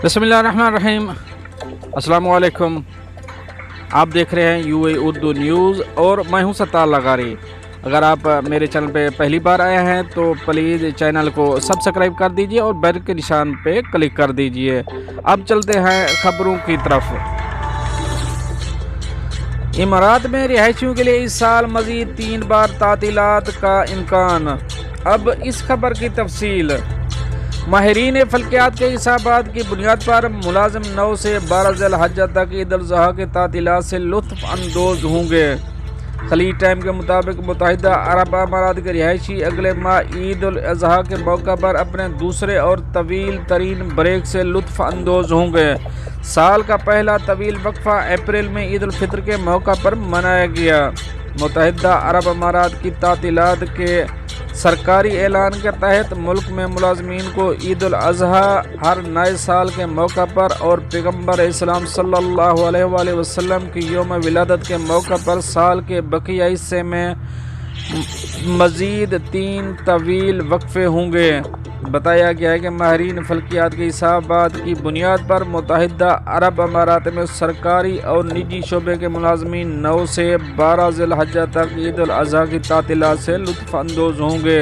बिस्मिल्लाहिर्रहमानिर्रहीम। अस्सलाम वालेकुम। आप देख रहे हैं यूए उर्दू न्यूज़ और मैं हूं सत्तार लगारी। अगर आप मेरे चैनल पे पहली बार आए हैं तो प्लीज़ चैनल को सब्सक्राइब कर दीजिए और बेल के निशान पे क्लिक कर दीजिए। अब चलते हैं खबरों की तरफ। इमारात में रिहायशियों के लिए इस साल मज़ीद 3 बार तातीलात का इम्कान। अब इस खबर की तफसील। माहिरीन फल्कियात के हिसाबात की बुनियाद पर मुलाजिम 9 से 12 ज़िलहज्जा तक ईद उल ज़ुहा के तातीलात से लुत्फ़ अंदोज़ होंगे। खलीज टाइम के मुताबिक मुत्तहिदा अरब अमारात के रिहायशी अगले माह ईद उल अज़हा के मौका पर अपने दूसरे और तवील तरीन ब्रेक से लुत्फ़ अंदोज़ होंगे। साल का पहला तवील वक्फा अप्रैल में ईद उल फितर के मौका पर मनाया गया। मुत्तहिदा अरब अमारात की तातीलात के सरकारी ऐलान के तहत मुल्क में मुलाजमीन को ईद उल अज़हा हर नए साल के मौका पर और पैगम्बर इस्लाम सल्लल्लाहु अलैहि वसल्लम की यौम विलादत के मौका पर साल के बकिया हिस्से में मज़ीद 3 तवील वक्फे होंगे। बताया गया है कि माहिरीन फल्कियात के हिसाबात की बुनियाद पर मुत्तहिदा अरब अमारात में सरकारी और निजी शोबे के मुलाजमीन 9 से 12 ज़िलहज्जा तक ईद उल अज़हा की तातीलात से लुत्फ़ अंदोज़ होंगे।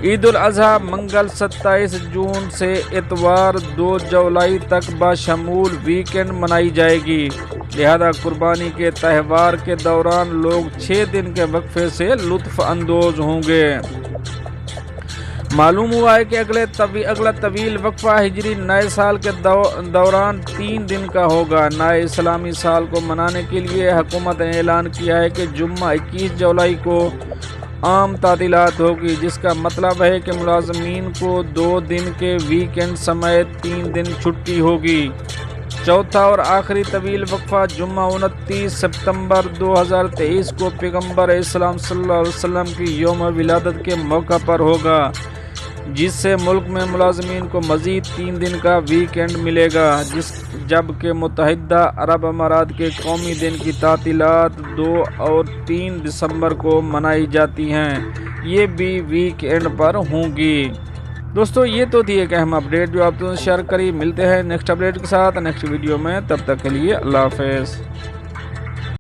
ईद उल अज़हा मंगल 27 जून से इतवार 2 जुलाई तक बशमूल वीकेंड मनाई जाएगी। लिहाजा कुर्बानी के त्यौहार के दौरान लोग 6 दिन के वक्फे से लुत्फ़ अंदोज़ होंगे। मालूम हुआ है कि अगला तवील वक्फा हिजरी नए साल के दौरान 3 दिन का होगा। नए इस्लामी साल को मनाने के लिए हुकूमत ने ऐलान किया है कि जुम्मा 21 जुलाई को आम तातीलात होगी, जिसका मतलब है कि मुलाजमीन को 2 दिन के वीकेंड समेत 3 दिन छुट्टी होगी। चौथा और आखिरी तवील वक्फा जुम्मा 29 सितंबर 2023 को पैगम्बर इस्लाम सल्लल्लाहु अलैहि वसल्लम की यौम विलादत के मौका पर होगा, जिससे मुल्क में मुलाजमीन को मज़ीद 3 दिन का वीकेंड मिलेगा। जबकि मुत्तहिदा अरब अमारात के कौमी दिन की तातीलात 2 और 3 दिसंबर को मनाई जाती हैं, ये भी वीकेंड पर होंगी। दोस्तों, ये तो थी एक अहम अपडेट जो आप तो शेयर करी। मिलते हैं नेक्स्ट अपडेट के साथ नेक्स्ट वीडियो में। तब तक के लिए अल्लाह हाफ़िज़।